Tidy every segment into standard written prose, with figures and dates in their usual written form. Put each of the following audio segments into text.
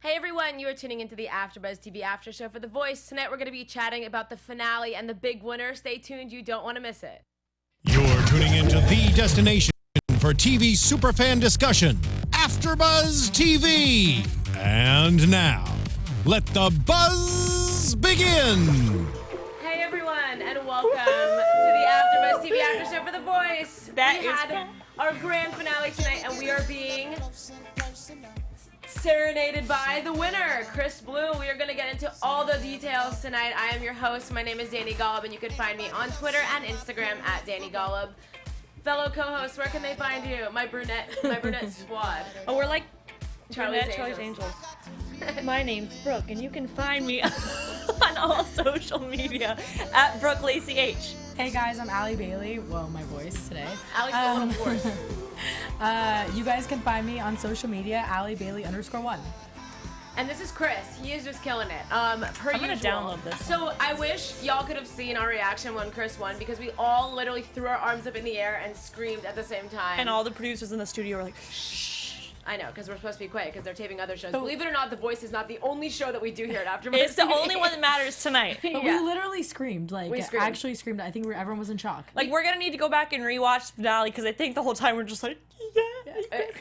Hey everyone, you are tuning into the AFTERBUZZ TV After Show for The Voice. Tonight we're going to be chatting about the finale and the big winner. Stay tuned, you don't want to miss it. You're tuning into the destination for TV superfan discussion, AFTERBUZZ TV. And now, let the buzz begin. Hey everyone, and welcome to the AFTERBUZZ TV After Show for The Voice. We had our grand finale tonight, and we are being serenaded by the winner, Chris Blue. We are going to get into all the details tonight. I am your host. My name is Dani Golub, and you can find me on Twitter and Instagram at Dani Golub. Fellow co-hosts, where can they find you? My brunette squad. Oh, we're like Charlie's Angels. My name's Brooke, and you can find me on all social media at Brooke Lacey H. Hey guys, I'm Allie Bailey. Well, my voice today. Allie's a little horse. You guys can find me on social media, Allie Bailey _1. And this is Chris. He is just killing it. I'm gonna download this. So I wish y'all could have seen our reaction when Chris won, because we all literally threw our arms up in the air and screamed at the same time. And all the producers in the studio were like, shh. I know, because we're supposed to be quiet, because they're taping other shows. Believe it or not, The Voice is not the only show that we do here at AFTERBUZZ. It's the only one that matters tonight. But we literally screamed. Actually screamed. I think everyone was in shock. Like, we're gonna need to go back and rewatch the finale, because I think the whole time we're just like,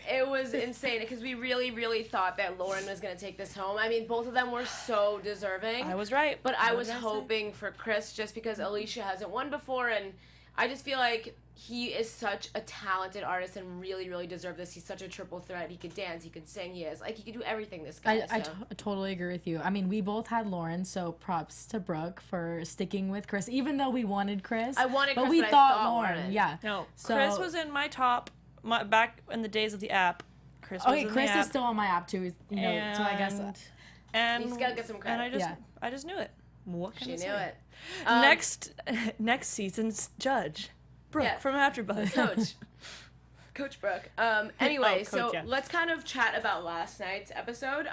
It was insane, because we really, really thought that Lauren was going to take this home. I mean, both of them were so deserving. I was right. But I was hoping for Chris, just because Alicia hasn't won before, and I just feel like he is such a talented artist and really, really deserved this. He's such a triple threat. He could dance, he could sing, he could do everything, this guy. I totally agree with you. I mean, we both had Lauren, so props to Brooke for sticking with Chris, even though we wanted Chris. I wanted Chris, but we but thought I Lauren. Yeah. No, so, Chris was in my top, back in the days of the app. Chris was in Chris the app. is still on my app too. So I guess. And he's gotta get some credit. And I just knew it. What can I say? She knew it. Next season's judge, Brooke from AFTERBUZZ. Coach Brooke. Anyway, let's kind of chat about last night's episode.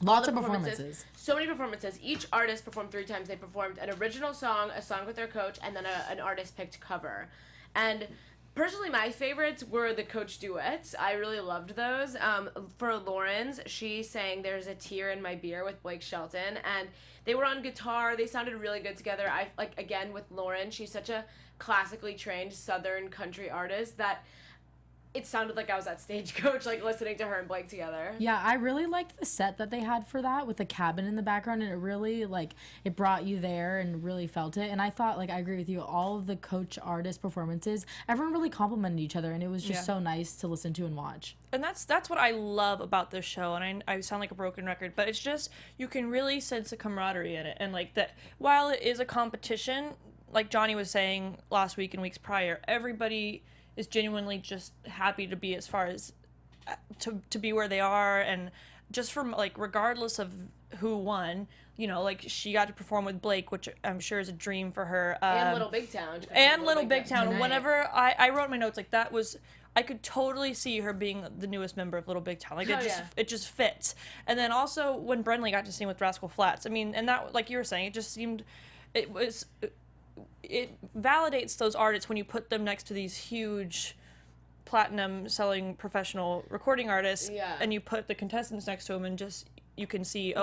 Lots of performances. So many performances. Each artist performed 3 times. They performed an original song, a song with their coach, and then an artist-picked cover. And personally, my favorites were the coach duets. I really loved those. For Lauren's, she sang There's a Tear in My Beer with Blake Shelton, and they were on guitar. They sounded really good together. Again, with Lauren, she's such a classically trained Southern country artist that it sounded like I was at Stagecoach, listening to her and Blake together. Yeah, I really liked the set that they had for that with the cabin in the background, and it really, it brought you there and really felt it. And I thought, I agree with you, all of the coach artist performances, everyone really complimented each other, and it was just so nice to listen to and watch. And that's what I love about this show, and I sound like a broken record, but it's just, you can really sense a camaraderie in it, and that while it is a competition, like Johnny was saying last week and weeks prior, everybody is genuinely just happy to be as far as to be where they are, and just from regardless of who won, she got to perform with Blake, which I'm sure is a dream for her. And Little Big Town. And Little Big Town. Whenever I wrote my notes, that was, I could totally see her being the newest member of Little Big Town. It just fits. And then also when Brenly got to sing with Rascal Flatts, I mean, and that, like you were saying, it just seemed, it validates those artists when you put them next to these huge platinum selling professional recording artists, and you put the contestants next to them, and just you can see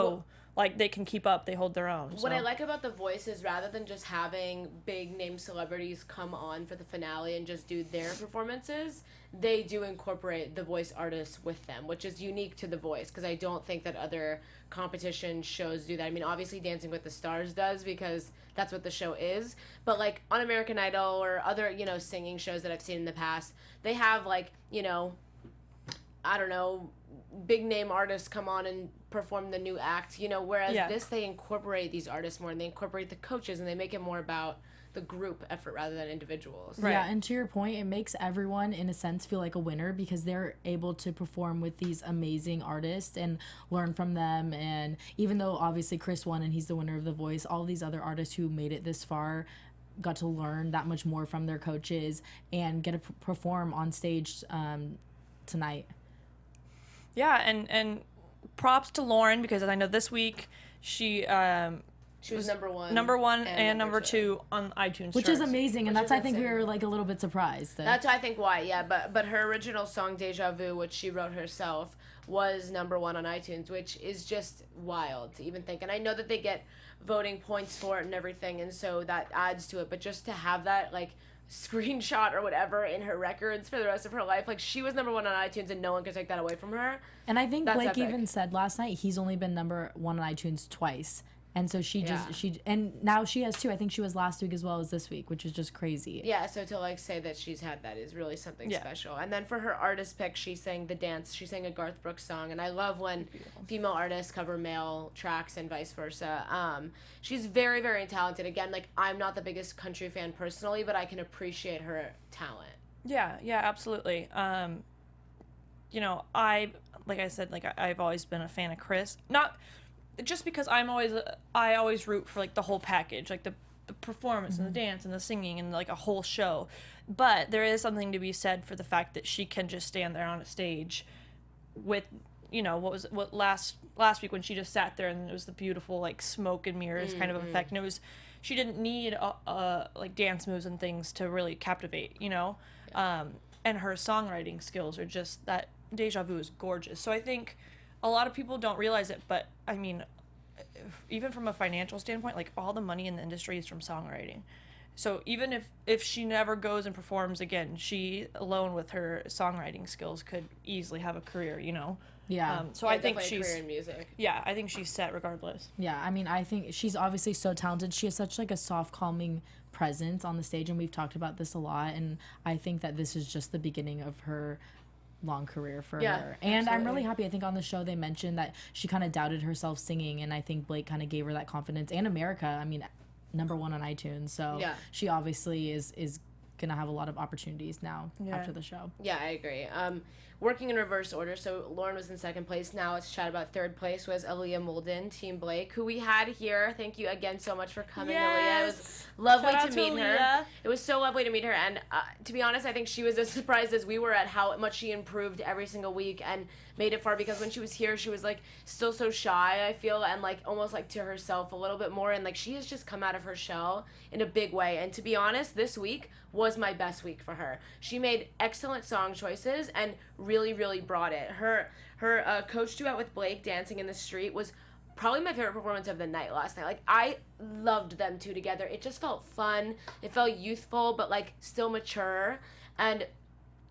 they can keep up, they hold their own. What I like about The Voice is, rather than just having big name celebrities come on for the finale and just do their performances, they do incorporate The Voice artists with them, which is unique to The Voice, because I don't think that other competition shows do that. I mean, obviously Dancing with the Stars does, because that's what the show is, but on American Idol or other, singing shows that I've seen in the past, they have I don't know, big name artists come on and perform the new act, whereas this, they incorporate these artists more, and they incorporate the coaches, and they make it more about the group effort rather than individuals. Right. Yeah, and to your point, it makes everyone, in a sense, feel like a winner, because they're able to perform with these amazing artists and learn from them. And even though obviously Chris won and he's the winner of The Voice, all these other artists who made it this far got to learn that much more from their coaches and get to perform on stage tonight. Yeah, and props to Lauren, because I know this week she She was number one. Number one and number two on iTunes Which charts. is amazing, and Which that's, is I think, we insane. were, like, a little bit surprised. That's I think why, yeah. But her original song, Deja Vu, which she wrote herself, was number one on iTunes, which is just wild to even think. And I know that they get voting points for it and everything, and so that adds to it. But just to have that, like, screenshot or whatever in her records for the rest of her life, like, she was number one on iTunes, and no one could take that away from her. And I think That's Blake epic. even said last night he's only been number one on iTunes twice. And so Yeah. and now she has two. I think she was last week as well as this week, which is just crazy. Yeah, so to, like, say that she's had that is really something special. And then for her artist pick, she sang The Dance. She sang a Garth Brooks song, and I love when female artists cover male tracks and vice versa. She's very, very talented. Again, like, I'm not the biggest country fan personally, but I can appreciate her talent. Yeah, absolutely. You know, like I said, like I've always been a fan of Chris. Not just because I always root for, like, the whole package, like the performance and the dance and the singing and, like, a whole show. But there is something to be said for the fact that she can just stand there on a stage with, you know, what last week when she just sat there and it was the beautiful, like, smoke and mirrors kind of effect, and she didn't need like dance moves and things to really captivate, you know. And her songwriting skills are just, that Deja Vu is gorgeous. So I think a lot of people don't realize it, but I mean, even from a financial standpoint, like, all the money in the industry is from songwriting. So even if she never goes and performs again, she alone with her songwriting skills could easily have a career, you know. Yeah. So I think definitely a she's career in music. yeah, I think she's set regardless. Yeah, I mean, I think she's obviously so talented. She has such, like, a soft, calming presence on the stage, and we've talked about this a lot, and I think that this is just the beginning of her long career for her. And I'm really happy. I think on the show they mentioned that she kind of doubted herself singing, and I think Blake kind of gave her that confidence. And America, I mean, number one on iTunes, so she obviously is gonna have a lot of opportunities now after the show. Yeah, I agree. Working in reverse order, so Lauren was in second place. Now let's chat about third place was Aliyah Molden, Team Blake, who we had here. Thank you again so much for coming, Aliyah. It was lovely Shout out to meet to her. Aliyah. It was so lovely to meet her, and to be honest, I think she was as surprised as we were at how much she improved every single week and made it far, because when she was here, she was, like, still so shy, I feel, and, like, almost, like, to herself a little bit more, and, like, she has just come out of her shell in a big way. And to be honest, this week was my best week for her. She made excellent song choices and really, really brought it. Her coach duet with Blake, Dancing in the Street, was probably my favorite performance of the night last night. Like, I loved them two together. It just felt fun. It felt youthful, but, like, still mature. And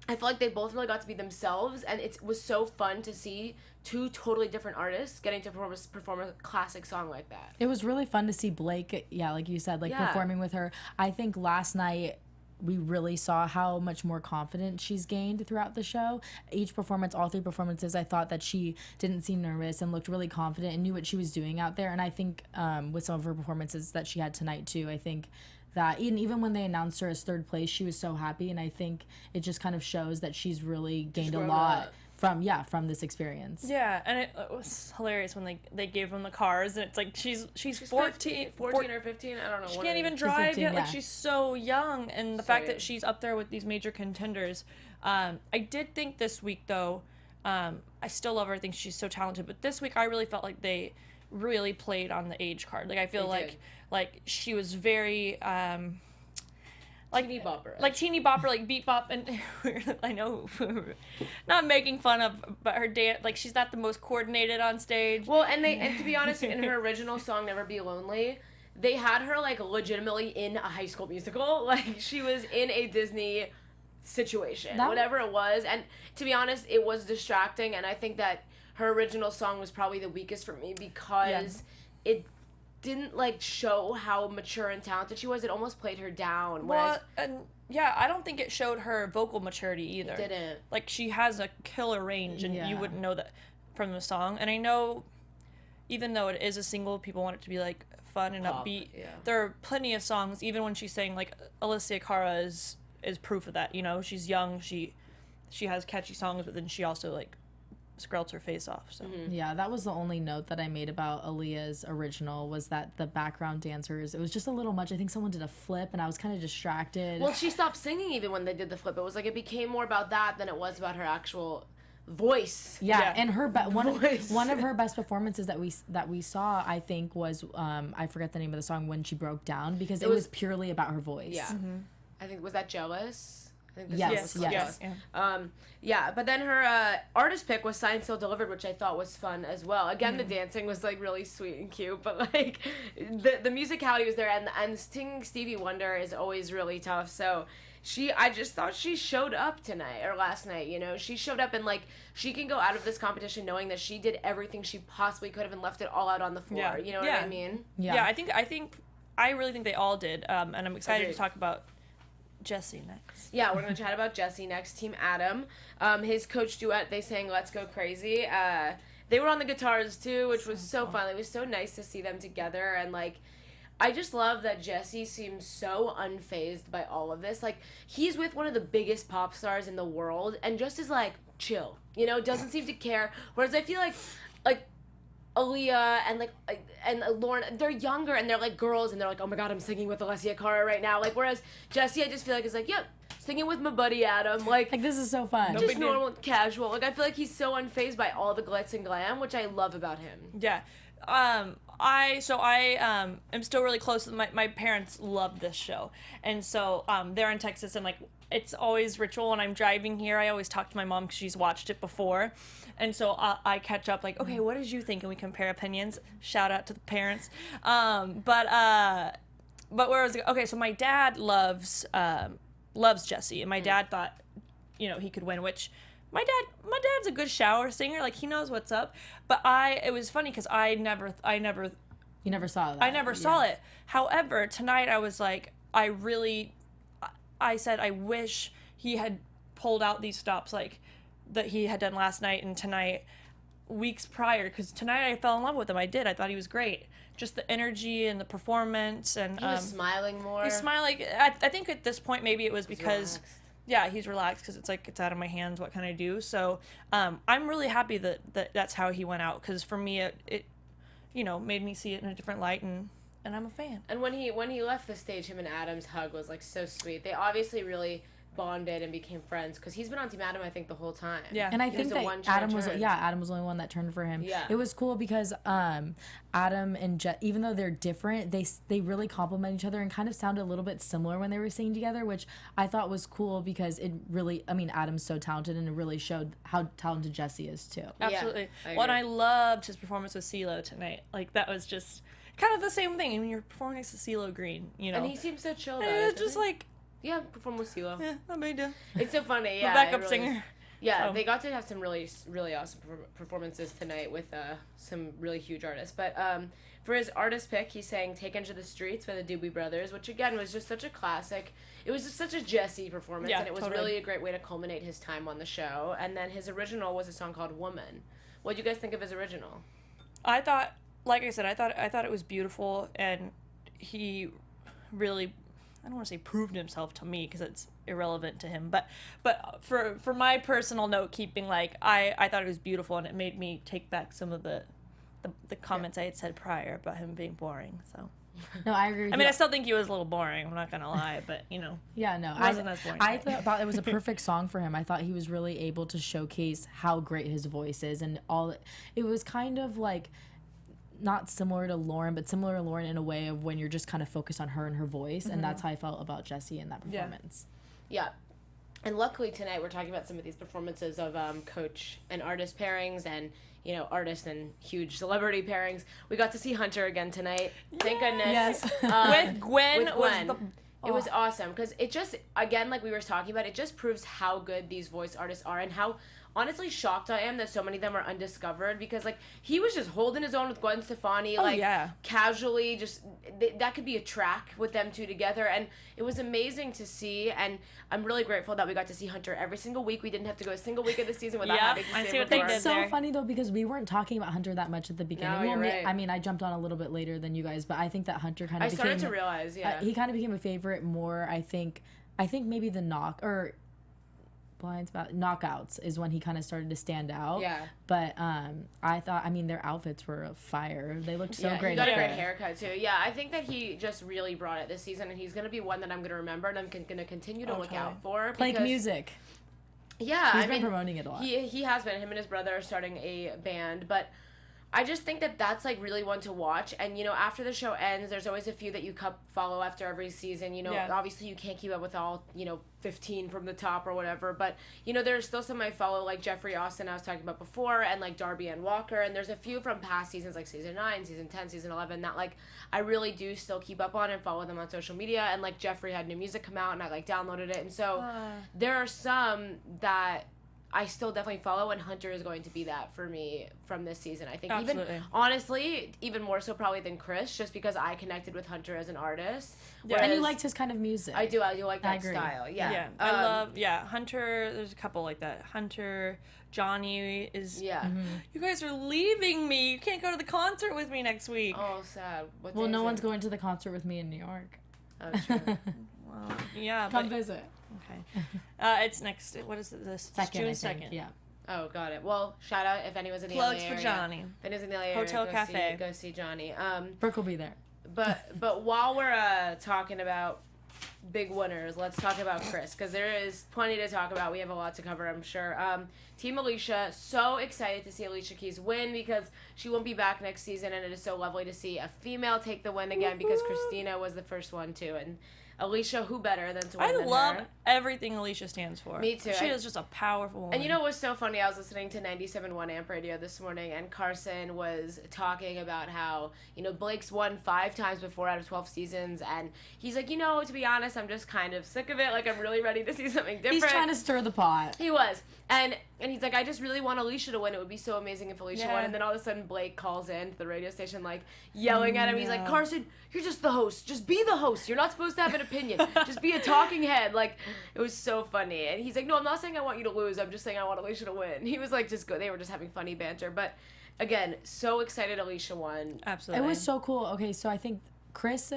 I feel like they both really got to be themselves, and it was so fun to see two totally different artists getting to perform a classic song like that. It was really fun to see Blake, like you said, performing with her. I think last night we really saw how much more confident she's gained throughout the show. Each performance, all three performances, I thought that she didn't seem nervous and looked really confident and knew what she was doing out there. And I think with some of her performances that she had tonight too, I think that even when they announced her as third place, she was so happy. And I think it just kind of shows that she's really gained a lot from this experience. Yeah, and it was hilarious when they gave them the cars, and it's like she's 14 or 15, I don't know. She can't even drive 15, yet. yeah. Like, she's so young, and the fact that she's up there with these major contenders. I did think this week, though, I still love her. I think she's so talented, but this week I really felt like they really played on the age card. Like, I feel like she was very like teeny bopper. Like teeny bopper, like beat bop, and I know, not making fun of, but her dance, like, she's not the most coordinated on stage. Well, and to be honest, in her original song "Never Be Lonely," they had her, like, legitimately in a High School Musical. Like, she was in a Disney situation, whatever it was. And to be honest, it was distracting, and I think that her original song was probably the weakest for me because it didn't, like, show how mature and talented she was. It almost played her down. Well, and yeah, I don't think it showed her vocal maturity either. It didn't. Like, she has a killer range, and you wouldn't know that from the song. And I know, even though it is a single, people want it to be, like, fun and upbeat. Yeah. There are plenty of songs, even when she's saying, like, Alicia Cara is proof of that. You know, she's young, she has catchy songs, but then she also, like, screlts her face off. So Yeah, that was the only note that I made about Aliyah's original, was that the background dancers, it was just a little much. I think someone did a flip and I was kind of distracted. Well, she stopped singing even when they did the flip. It was like it became more about that than it was about her actual voice. Yeah, and her Voice. one of her best performances that we saw, I think, was I forget the name of the song, When She Broke Down, because it was purely about her voice. Yeah. I think, was that Jealous? I think Yes, song was yes. Jealous. Yeah, but then her artist pick was Signed, Still Delivered, which I thought was fun as well. Again, the dancing was like really sweet and cute, but like the musicality was there, and singing Stevie Wonder is always really tough. So I just thought she showed up tonight or last night. You know, she showed up and like she can go out of this competition knowing that she did everything she possibly could have and left it all out on the floor. Yeah. You know what I mean? Yeah, I really think they all did, and I'm excited to talk about Jesse next. Yeah, we're going to chat about Jesse next. Team Adam. His coach duet, they sang Let's Go Crazy. They were on the guitars too, which was so fun. It was so nice to see them together. And like, I just love that Jesse seems so unfazed by all of this. Like, he's with one of the biggest pop stars in the world and just is like, chill. You know, doesn't seem to care. Whereas I feel like Aliyah and Lauren, they're younger and they're like girls and they're like, oh my god, I'm singing with Alessia Cara right now. Like, whereas Jesse, I just feel like is like, yep, singing with my buddy Adam. Like this is so fun. Just normal, casual. Like, I feel like he's so unfazed by all the glitz and glam, which I love about him. Yeah. I am still really close. My parents love this show, and so they're in Texas, and like it's always ritual when I'm driving here. I always talk to my mom because she's watched it before, and so I catch up like, okay, what did you think? And we compare opinions. Shout out to the parents. But where was it? Okay, so my dad loves Jesse, and my dad thought, you know, he could win, which. My dad's a good shower singer. Like, he knows what's up. But it was funny because You never saw that. I never saw it. However, tonight I was like, I said, I wish he had pulled out these stops like that he had done last night and tonight, weeks prior. Because tonight I fell in love with him. I did. I thought he was great. Just the energy and the performance. And he was smiling more. He's smiling. I think at this point maybe it was because... relaxed. Yeah, he's relaxed because it's like it's out of my hands. What can I do? So I'm really happy that that's how he went out because for me it made me see it in a different light and I'm a fan. And when he left the stage, him and Adam's hug was like so sweet. They obviously really bonded and became friends because he's been on Team Adam I think the whole time. Yeah, and I think that Adam was the only one that turned for him. Yeah, it was cool because Adam and even though they're different, they really complement each other and kind of sounded a little bit similar when they were singing together, which I thought was cool because it really, I mean, Adam's so talented and it really showed how talented Jesse is too. Absolutely. Yeah, well, and I loved his performance with CeeLo tonight. Like that was just kind of the same thing. I mean, you're performing next to CeeLo Green, you know, and he seems so chill about and it. it's just like. Yeah, perform with CeeLo. Yeah, not big deal. It's so funny. Yeah, backup singer. Yeah, they got to have some really, really awesome performances tonight with some really huge artists. But for his artist pick, he sang "Take Into the Streets" by the Doobie Brothers, which again was just such a classic. It was just such a Jesse performance, and it was really a great way to culminate his time on the show. And then his original was a song called "Woman." What did you guys think of his original? I thought, like I said, I thought it was beautiful, and he really. I don't want to say proved himself to me because it's irrelevant to him, but for my personal note keeping, like I thought it was beautiful and it made me take back some of the comments I had said prior about him being boring. So no, I agree. I mean, I still think he was a little boring. I'm not gonna lie, but you know. Yeah, no, it wasn't as boring. I thought it was a perfect song for him. I thought he was really able to showcase how great his voice is and all. It was kind of like. Not similar to Lauren, but similar to Lauren in a way of when you're just kind of focused on her and her voice, and that's how I felt about Jesse in that performance. Yeah. And luckily tonight we're talking about some of these performances of coach and artist pairings and, you know, artist and huge celebrity pairings. We got to see Hunter again tonight. Thank goodness. Yes. With Gwen. It was awesome because it just, again, like we were talking about, it just proves how good these voice artists are and how honestly shocked I am that so many of them are undiscovered because like he was just holding his own with Gwen Stefani casually just that could be a track with them two together and it was amazing to see and I'm really grateful that we got to see Hunter every single week. We didn't have to go a single week of the season without having to see I see what him. they did It's so there. funny though because we weren't talking about Hunter that much at the beginning. No, you're right. I mean, I jumped on a little bit later than you guys, but I think that Hunter kind of I started to realize, he kind of became a favorite more. I think maybe the knockouts is when he kind of started to stand out. Yeah. But I thought, I mean, their outfits were fire. They looked so great. He got a great haircut too. Yeah, I think that he just really brought it this season, and he's gonna be one that I'm gonna remember and I'm gonna continue to look out for. Like music. Yeah, He's been promoting it a lot. He has been. Him and his brother are starting a band, but I just think that that's like really one to watch. And you know, after the show ends, there's always a few that you follow after every season. You know, obviously you can't keep up with all 15 from the top or whatever, but you know, there's still some I follow, like Jeffrey Austin I was talking about before, and like Darby and Walker, and there's a few from past seasons like season 9, season 10, season 11 that like I really do still keep up on and follow them on social media. And like Jeffrey had new music come out and I like downloaded it, and so there are some that I still definitely follow, and Hunter is going to be that for me from this season. I think even more so probably than Chris, just because I connected with Hunter as an artist. Yeah. And you liked his kind of music. I do like that style. Yeah. I love Hunter. There's a couple like that. Hunter, Johnny is. Yeah. Mm-hmm. You guys are leaving me. You can't go to the concert with me next week. Oh, sad. Well, no one's going to the concert with me in New York. Oh, true. Well, yeah. Come visit. Okay. It's next. What is it? This June 2nd. Yeah. Oh, got it. Well, shout out if anyone's in the Plugs LA for area. Johnny. If anyone's in the LA area, Hotel Cafe. Go see Johnny. Brooke will be there. But while we're talking about big winners, let's talk about Chris, because there is plenty to talk about. We have a lot to cover, I'm sure. Team Alicia, so excited to see Alicia Keys win, because she won't be back next season, and it is so lovely to see a female take the win again, because Christina was the first one too, and Alicia, who better than to win than love her? everything Alicia stands for. Me too. She is just a powerful woman. And you know what was so funny? I was listening to 97.1 Amp Radio this morning, and Carson was talking about how, Blake's won 5 times before out of 12 seasons, and he's like, to be honest, I'm just kind of sick of it. Like, I'm really ready to see something different. He's trying to stir the pot. He was. And he's like, I just really want Alicia to win. It would be so amazing if Alicia won. And then all of a sudden, Blake calls in to the radio station, like, yelling at him. He's like, Carson, you're just the host. Just be the host. You're not supposed to have an opinion. Just be a talking head. Like, it was so funny. And he's like, no, I'm not saying I want you to lose. I'm just saying I want Alicia to win. He was like, just go. They were just having funny banter. But, again, so excited Alicia won. Absolutely. It was so cool. Okay, so I think Chris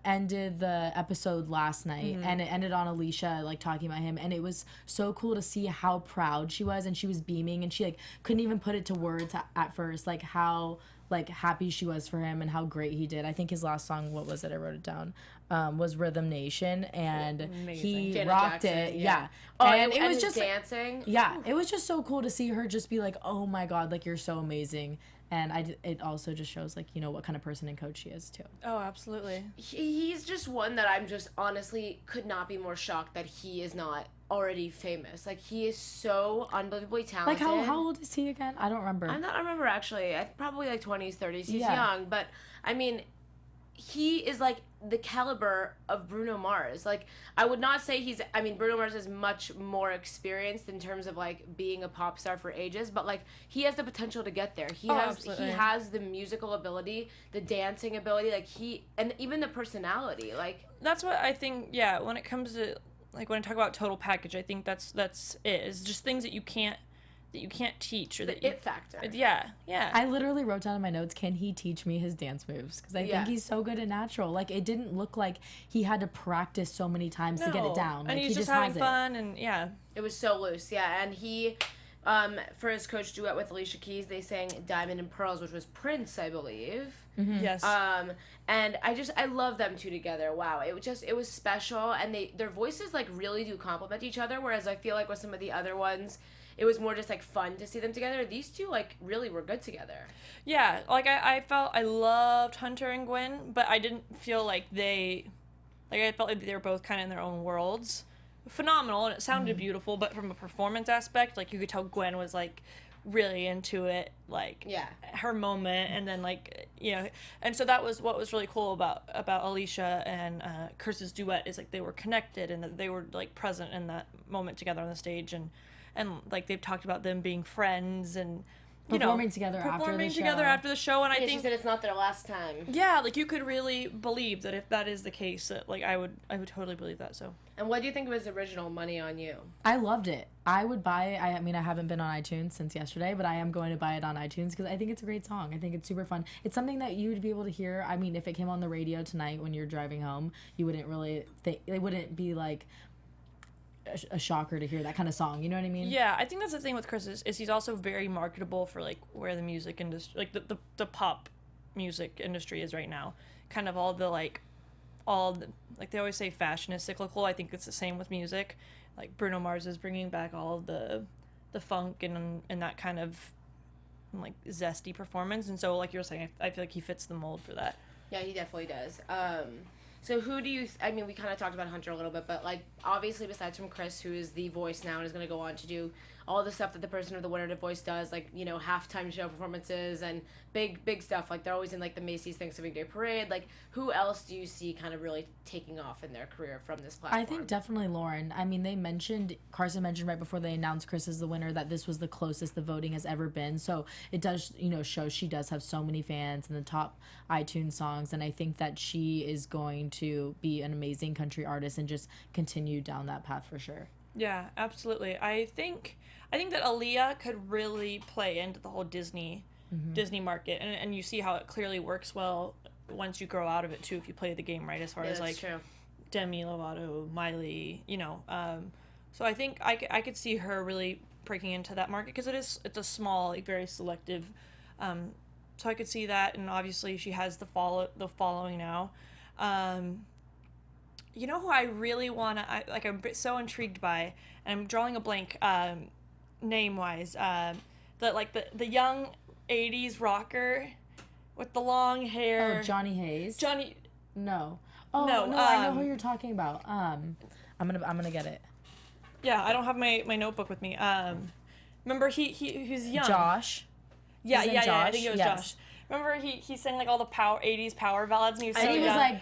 ended the episode last night, and it ended on Alicia like talking about him, and it was so cool to see how proud she was, and she was beaming, and she like couldn't even put it to words at first, like how like happy she was for him and how great he did. I think his last song, what was it? I wrote it down. Was Rhythm Nation, and he Janet rocked Jackson, it. Yeah. Oh, and it was his just dancing. Yeah, it was just so cool to see her just be like, oh my God, like you're so amazing. And it also just shows, like, what kind of person and coach she is, too. Oh, absolutely. He's just one that I'm just honestly could not be more shocked that he is not already famous. Like, he is so unbelievably talented. Like, how old is he again? I don't remember. I remember, actually. Probably, like, 20s, 30s. He's young. But, I mean, he is, like, the caliber of Bruno Mars. Like, I would not say Bruno Mars is much more experienced in terms of like being a pop star for ages, but like he has the potential to get there. He has the musical ability, the dancing ability, and even the personality. Like, that's what I think. Yeah, when it comes to like when I talk about total package, I think that's it. It's just things that you can't teach, or that it factor. Yeah. I literally wrote down in my notes, can he teach me his dance moves? Because I think he's so good and natural. Like, it didn't look like he had to practice so many times to get it down. Like, and he's just having fun, and it was so loose. Yeah, and he, for his coach duet with Alicia Keys, they sang Diamond and Pearls, which was Prince, I believe. Mm-hmm. Yes. And I love them two together. Wow, it was special, and their voices like really do complement each other. Whereas I feel like with some of the other ones, it was more just like fun to see them together. These two like really were good together. Yeah, like I felt I loved Hunter and Gwen, but I didn't feel like I felt like they were both kind of in their own worlds. Phenomenal, and it sounded beautiful, but from a performance aspect, like you could tell Gwen was like really into it, like her moment, and then like and so that was what was really cool about Alicia and Chris's duet, is like they were connected and that they were like present in that moment together on the stage, and like they've talked about them being friends and performing together after the show. And I think she said it's not their last time. Yeah, like you could really believe that if that is the case, that like I would totally believe that. So. And what do you think of his original Money on You? I loved it. I would buy it. I mean, I haven't been on iTunes since yesterday, but I am going to buy it on iTunes because I think it's a great song. I think it's super fun. It's something that you would be able to hear. I mean, if it came on the radio tonight when you're driving home, you wouldn't really think, it wouldn't be like a shocker to hear that kind of song, you know what I mean? Yeah, I think that's the thing with Chris is he's also very marketable for like where the music industry, like the pop music industry is right now. Kind of all the like like they always say fashion is cyclical. I think it's the same with music. Like Bruno Mars is bringing back all of the funk and that kind of like zesty performance, and so like you were saying, I feel like he fits the mold for that. Yeah, he definitely does. So who do you, I mean, we kind of talked about Hunter a little bit, but like obviously besides from Chris, who is the voice now and is going to go on to do all the stuff that the person of the winner of the voice does, like, you know, halftime show performances and big stuff. Like they're always in like the Macy's Thanksgiving Day Parade. Like who else do you see kind of really taking off in their career from this platform? I think definitely Lauren. I mean, Carson mentioned right before they announced Chris as the winner that this was the closest the voting has ever been. So it does, you know, show she does have so many fans and the top iTunes songs. And I think that she is going to be an amazing country artist and just continue down that path for sure. Yeah, absolutely. I think that Aliyah could really play into the whole Disney market, and you see how it clearly works well once you grow out of it too, if you play the game right, as far as like true. Demi Lovato, Miley, you know. So I think I could see her really breaking into that market because it's a small, like, very selective. So I could see that, and obviously she has the following now. You know who I really want to, I'm so intrigued by, and I'm drawing a blank name-wise, the young 80s rocker with the long hair. Oh, Johnny Hayes. No. Oh, No, I know who you're talking about. I'm gonna get it. Yeah, I don't have my notebook with me. Remember he's young. Josh. Yeah, Isn't I Josh? think it was Yes. Josh. Remember he sang like all the 80s power ballads, and he was so And he was young. like,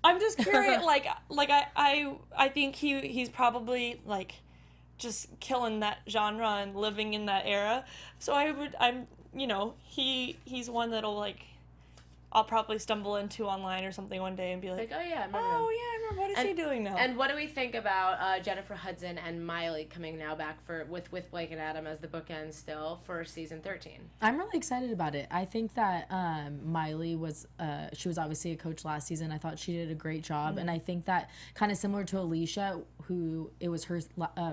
I'm just curious, I think he's probably like just killing that genre and living in that era. So he's one that'll like I'll probably stumble into online or something one day and be like, oh yeah, I remember him. I remember, what is he doing now? And what do we think about Jennifer Hudson and Miley coming now back with Blake and Adam as the bookends still for season 13? I'm really excited about it. I think that Miley was she was obviously a coach last season. I thought she did a great job, and I think that kind of similar to Alicia, who it was her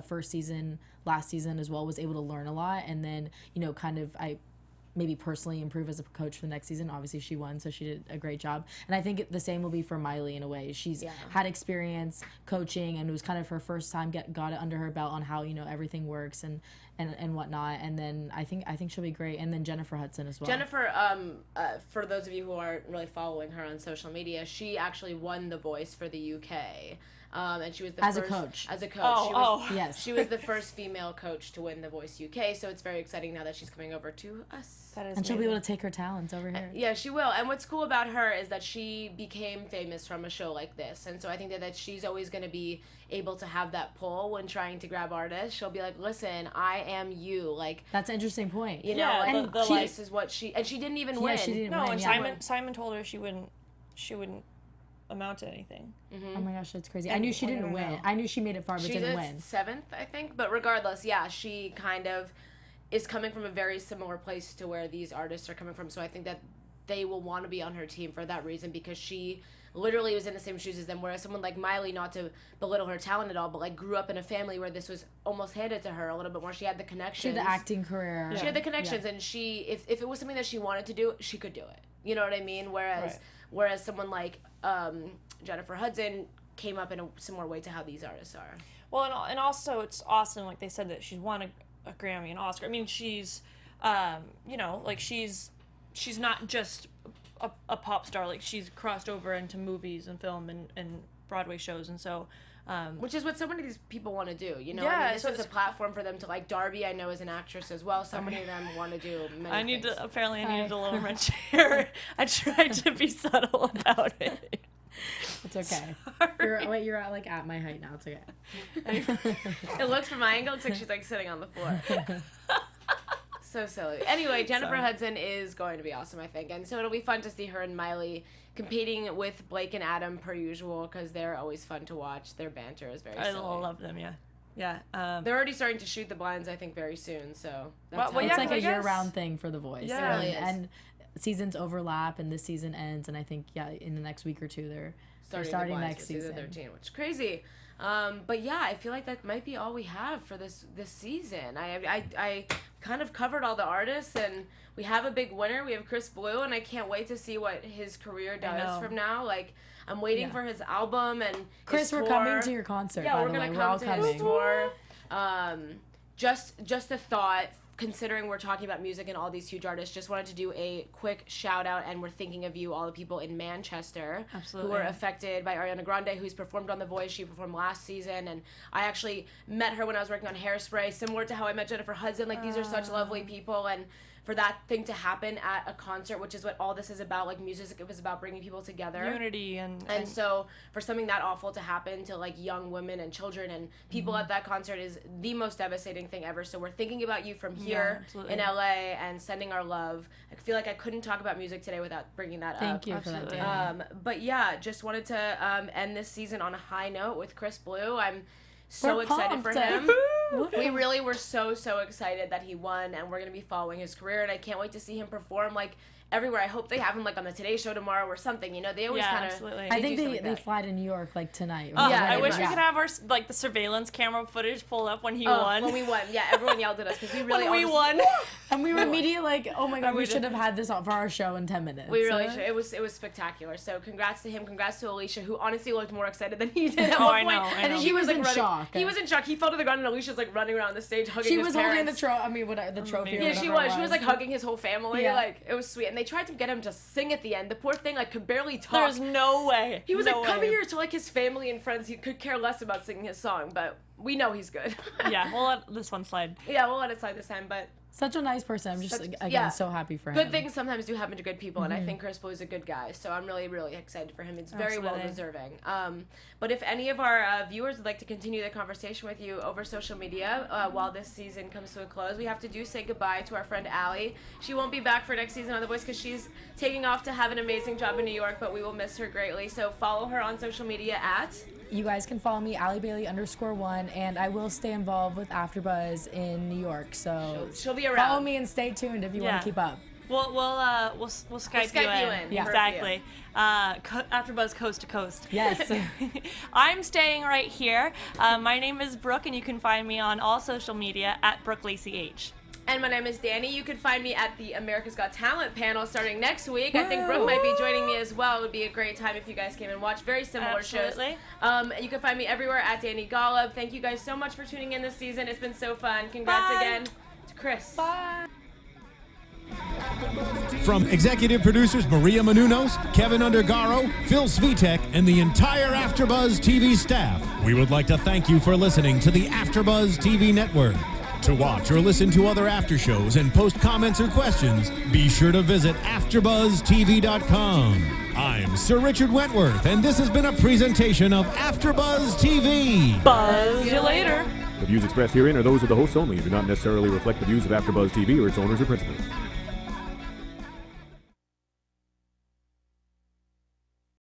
first season last season as well, was able to learn a lot, and then kind of maybe personally improve as a coach for the next season. Obviously she won, so she did a great job, and I think the same will be for Miley in a way. She's had experience coaching, and it was kind of her first time got it under her belt on how everything works and whatnot, and then I think she'll be great. And then Jennifer Hudson as well. Jennifer, for those of you who aren't really following her on social media, she actually won The Voice for the UK. And she was the As first a coach. Yes, she was the first female coach to win The Voice UK. So it's very exciting now that she's coming over to us. That is and she'll be amazing. able to take her talents over here. Yeah, she will. And what's cool about her is that she became famous from a show like this, and so I think that she's always going to be able to have that pull when trying to grab artists. She'll be like, "Listen, I am you." Like, that's an interesting point. And this is what she didn't even win. She didn't No, win, and Simon told her she wouldn't amount to anything. Mm-hmm. Oh my gosh, that's crazy. I knew she didn't win. I knew she made it far, but didn't win. She's 7th, I think. But regardless, yeah, she kind of is coming from a very similar place to where these artists are coming from. So I think that they will want to be on her team for that reason, because she literally was in the same shoes as them. Whereas someone like Miley, not to belittle her talent at all, but like grew up in a family where this was almost handed to her a little bit more. She had the connections. She had the acting career. She had the connections, and she, if it was something that she wanted to do, she could do it. You know what I mean? Whereas someone like Jennifer Hudson came up in a similar way to how these artists are. Well, and also it's awesome, like they said, that she's won a Grammy and Oscar. I mean, she's, she's not just a pop star. Like, she's crossed over into movies and film and Broadway shows, and so... which is what so many of these people want to do, Yeah, I mean, this is a platform for them to, like, Darby, I know, is an actress as well. So many of them want to do many things. I needed a little my chair. I tried to be subtle about it. It's okay. You're at my height now. It's okay. It looks, from my angle, looks like she's, like, sitting on the floor. So silly. Anyway, Jennifer Hudson is going to be awesome, I think. And so it'll be fun to see her and Miley competing with Blake and Adam per usual, because they're always fun to watch. Their banter is very silly. I love them, yeah. Yeah. They're already starting to shoot the blinds, I think, very soon. So that's it's like a year-round thing for The Voice. Yeah. It really is. And seasons overlap, and this season ends, and I think, in the next week or two, they're starting next season. 13, which is crazy. But yeah, I feel like that might be all we have for this season. I kind of covered all the artists, and we have a big winner. We have Chris Blue, and I can't wait to see what his career does from now. Like, I'm waiting for his album and Chris, his we're tour. coming to your concert. Yeah, by we're the gonna way. come We're all to coming. his tour. Just a thought. Considering we're talking about music and all these huge artists, just wanted to do a quick shout out, and we're thinking of you, all the people in Manchester who were affected by Ariana Grande, who's performed on The Voice. She performed last season, and I actually met her when I was working on Hairspray, similar to how I met Jennifer Hudson. Like, these are such lovely people, and for that thing to happen at a concert, which is what all this is about, like, music, it was about bringing people together. Unity and So for something that awful to happen to, like, young women and children and people at that concert is the most devastating thing ever. So we're thinking about you from here in LA and sending our love. I feel like I couldn't talk about music today without bringing that up. Thank you for that, Dan. But yeah, just wanted to end this season on a high note with Chris Blue. I'm so We're excited for pumped. him. We really were so excited that he won, and we're going to be following his career, and I can't wait to see him perform, like, everywhere. I hope they have him, like, on the Today Show tomorrow or something. You know, they always kind of... absolutely. I think they fly to New York, like, tonight. I wish we could have our, like, the surveillance camera footage pulled up when he won. When we won. Yeah, everyone yelled at us because we really... when we won. And we were immediately like, oh my God, we should have had this on for our show in 10 minutes. We really should. It was spectacular. So congrats to him. Congrats to Alicia, who honestly looked more excited than he did at one point. I know. He was like in running. shock. He was in shock. He fell to the ground, and Alicia's like running around the stage hugging his parents. She was holding the trophy. Yeah, she was. She was like hugging his whole family. Yeah. Like, it was sweet. And they tried to get him to sing at the end. The poor thing, like, could barely talk. There's no way. He was like, come here to, like, his family and friends. He could care less about singing his song, but we know he's good. Yeah, we'll let this one slide. Yeah, we'll let it slide this time, but... Such a nice person. I'm just, again, so happy for him. Good things sometimes do happen to good people, and I think Chris Blue is a good guy, so I'm really, really excited for him. It's very well deserving. But if any of our viewers would like to continue the conversation with you over social media while this season comes to a close, we have to say goodbye to our friend Allie. She won't be back for next season on The Voice because she's taking off to have an amazing job in New York, but we will miss her greatly. So follow her on social media at... You guys can follow me, Allie Bailey _1, and I will stay involved with AfterBuzz in New York. So she'll be around. Follow me and stay tuned if you want to keep up. We'll Skype you in. Yeah. Exactly. AfterBuzz coast to coast. Yes. I'm staying right here. My name is Brooke, and you can find me on all social media at Brooke Lacey H. And my name is Dani. You can find me at the America's Got Talent panel starting next week. I think Brooke might be joining me as well. It would be a great time if you guys came and watch. Very similar shows. You can find me everywhere at Dani Golub. Thank you guys so much for tuning in this season. It's been so fun. Congrats again to Chris. Bye. From executive producers Maria Menounos, Kevin Undergaro, Phil Svitek, and the entire AfterBuzz TV staff, we would like to thank you for listening to the AfterBuzz TV network. To watch or listen to other after shows and post comments or questions, be sure to visit AfterBuzzTV.com. I'm Sir Richard Wentworth, and this has been a presentation of AfterBuzz TV. Buzz you later. The views expressed herein are those of the hosts only and do not necessarily reflect the views of AfterBuzz TV or its owners or principals.